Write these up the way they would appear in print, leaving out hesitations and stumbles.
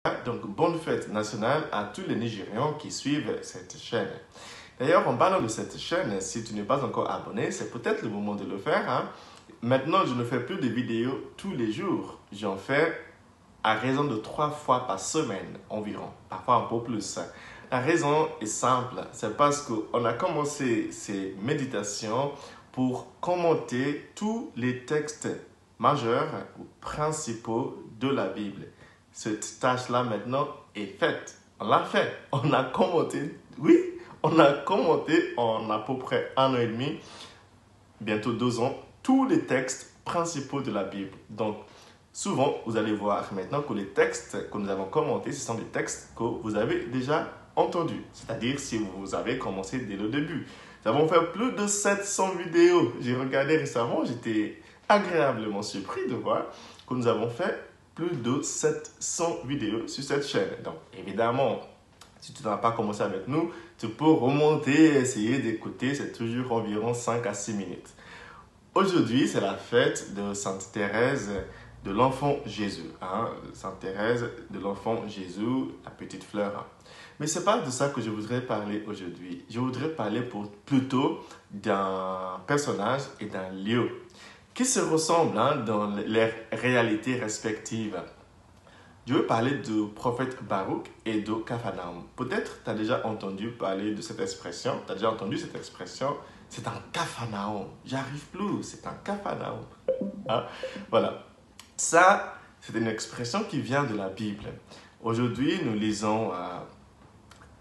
Donc, bonne fête nationale à tous les Nigérians qui suivent cette chaîne. D'ailleurs, en parlant de cette chaîne, si tu n'es pas encore abonné, c'est peut-être le moment de le faire. Maintenant, je ne fais plus de vidéos tous les jours. J'en fais à raison de 3 fois par semaine environ, parfois un peu plus. La raison est simple, c'est parce qu'on a commencé ces méditations pour commenter tous les textes majeurs ou principaux de la Bible. Cette tâche-là maintenant est faite. On l'a fait. On a commenté, oui, on a commenté en à peu près 1 an et demi, bientôt 2 ans, tous les textes principaux de la Bible. Donc, souvent, vous allez voir maintenant que les textes que nous avons commentés, ce sont des textes que vous avez déjà entendus. C'est-à-dire si vous avez commencé dès le début. Nous avons fait plus de 700 vidéos. J'ai regardé récemment, j'étais agréablement surpris de voir que nous avons fait plus de 700 vidéos sur cette chaîne. Donc, évidemment, si tu n'as pas commencé avec nous, tu peux remonter et essayer d'écouter. C'est toujours environ 5 à 6 minutes. Aujourd'hui, c'est la fête de Sainte Thérèse de l'Enfant Jésus. Sainte Thérèse de l'Enfant Jésus, la petite fleur. Mais ce n'est pas de ça que je voudrais parler aujourd'hui. Je voudrais parler plutôt d'un personnage et d'un lieu qui se ressemblent dans les réalités respectives. Je veux parler du prophète Baruch et de Capharnaüm. Peut-être tu as déjà entendu parler de cette expression. Tu as déjà entendu cette expression. C'est un Capharnaüm. J'arrive plus. C'est un Capharnaüm. Voilà. Ça, c'est une expression qui vient de la Bible. Aujourd'hui, nous lisons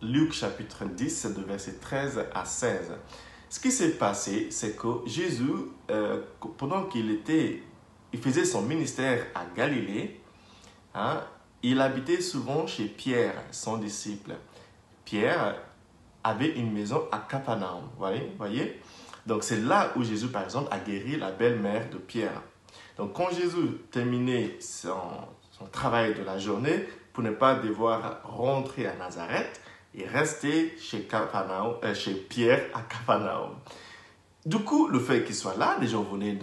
Luc chapitre 10, de versets 13 à 16. Ce qui s'est passé, c'est que Jésus, pendant qu'il faisait son ministère à Galilée, il habitait souvent chez Pierre, son disciple. Pierre avait une maison à Capharnaüm, voyez? Donc c'est là où Jésus, par exemple, a guéri la belle-mère de Pierre. Donc quand Jésus terminait son travail de la journée, pour ne pas devoir rentrer à Nazareth, il restait chez Pierre à Capharnaüm. Du coup, le fait qu'il soit là, les gens venaient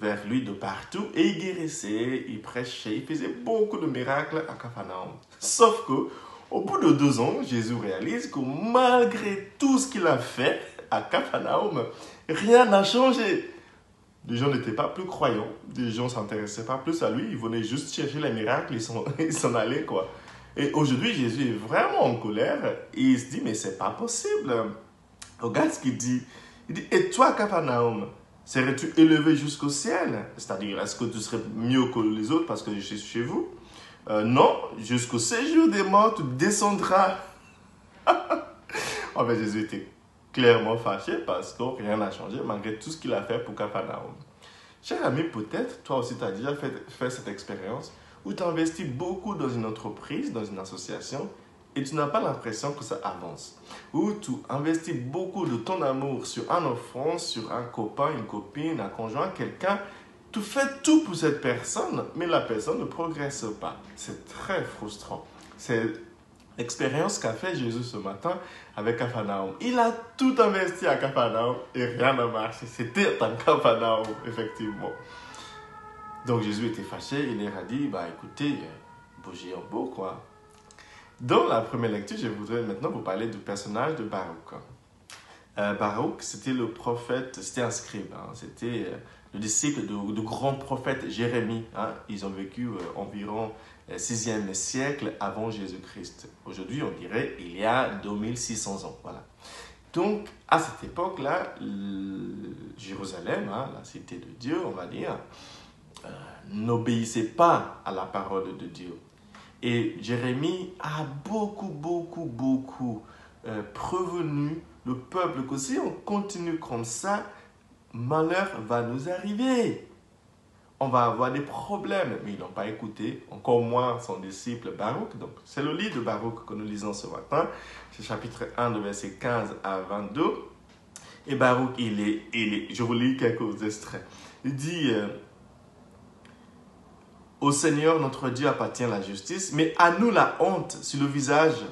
vers lui de partout et il guérissait, il prêchait, il faisait beaucoup de miracles à Capharnaüm. Sauf que, au bout de 2 ans, Jésus réalise que malgré tout ce qu'il a fait à Capharnaüm, rien n'a changé. Les gens n'étaient pas plus croyants, les gens ne s'intéressaient pas plus à lui, ils venaient juste chercher les miracles, ils s'en allaient quoi. Et aujourd'hui, Jésus est vraiment en colère et il se dit, mais c'est pas possible. Regarde ce qu'il dit. Il dit, et toi, Capharnaüm, serais-tu élevé jusqu'au ciel? C'est-à-dire, est-ce que tu serais mieux que les autres parce que je suis chez vous? Non, jusqu'au séjour des morts, tu descendras. En fait, Jésus était clairement fâché parce que rien n'a changé malgré tout ce qu'il a fait pour Capharnaüm. Cher ami, peut-être, toi aussi, tu as déjà fait cette expérience où tu investis beaucoup dans une entreprise, dans une association, et tu n'as pas l'impression que ça avance. Ou tu investis beaucoup de ton amour sur un enfant, sur un copain, une copine, un conjoint, quelqu'un. Tu fais tout pour cette personne, mais la personne ne progresse pas. C'est très frustrant. C'est l'expérience qu'a fait Jésus ce matin avec Capharnaüm. Il a tout investi à Capharnaüm et rien n'a marché. C'était un Capharnaüm, effectivement. Donc Jésus était fâché, il leur a dit, écoutez, bougez un peu quoi. Dans la première lecture, je voudrais maintenant vous parler du personnage de Baruch. Baruch, c'était le prophète, c'était un scribe, c'était le disciple du grand prophète Jérémie. Ils ont vécu environ 6e siècle avant Jésus-Christ. Aujourd'hui, on dirait il y a 2600 ans. Voilà. Donc, à cette époque-là, Jérusalem, la cité de Dieu, on va dire, n'obéissait pas à la parole de Dieu. Et Jérémie a beaucoup prévenu le peuple que si on continue comme ça, malheur va nous arriver. On va avoir des problèmes. Mais ils n'ont pas écouté, encore moins son disciple Baruch. Donc, c'est le livre de Baruch que nous lisons ce matin. C'est chapitre 1, de verset 15 à 22. Et Baruch, je vous lis quelques extraits. Il dit... Au Seigneur, notre Dieu, appartient la justice, mais à nous la honte sur le visage,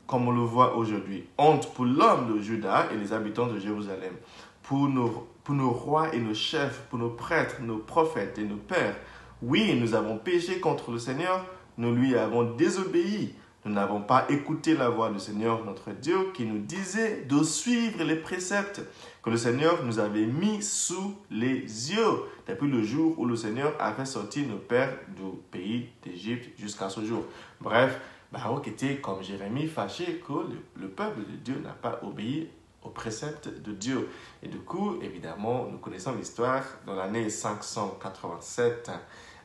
comme on le voit aujourd'hui. Honte pour l'homme de Juda et les habitants de Jérusalem, pour nos rois et nos chefs, pour nos prêtres, nos prophètes et nos pères. Oui, nous avons péché contre le Seigneur, nous lui avons désobéi. Nous n'avons pas écouté la voix du Seigneur notre Dieu qui nous disait de suivre les préceptes que le Seigneur nous avait mis sous les yeux depuis le jour où le Seigneur a fait sortir nos pères du pays d'Égypte jusqu'à ce jour. Bref, Baruch était comme Jérémie fâché que le peuple de Dieu n'a pas obéi aux préceptes de Dieu. Et du coup, évidemment, nous connaissons l'histoire. Dans l'année 587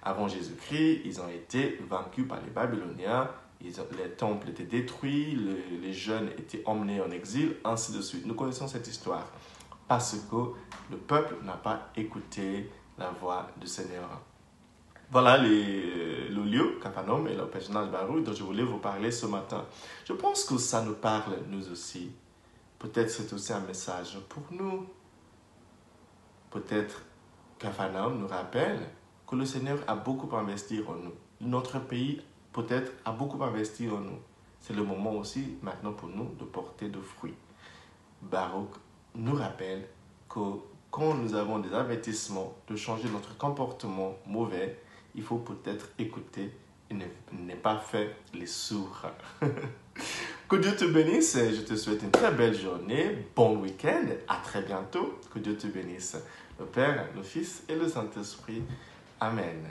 avant Jésus-Christ, ils ont été vaincus par les Babyloniens. Les temples étaient détruits, les jeunes étaient emmenés en exil, ainsi de suite. Nous connaissons cette histoire parce que le peuple n'a pas écouté la voix du Seigneur. Voilà le lieu, Capharnaüm, et le personnage Baruch dont je voulais vous parler ce matin. Je pense que ça nous parle, nous aussi. Peut-être c'est aussi un message pour nous. Peut-être Capharnaüm nous rappelle que le Seigneur a beaucoup investi en nous. Notre pays peut-être a beaucoup investi en nous. C'est le moment aussi maintenant pour nous de porter de fruits. Baruch nous rappelle que quand nous avons des avertissements de changer notre comportement mauvais, il faut peut-être écouter et ne pas faire les sourds. Que Dieu te bénisse. Je te souhaite une très belle journée. Bon week-end. À très bientôt. Que Dieu te bénisse. Le Père, le Fils et le Saint-Esprit. Amen.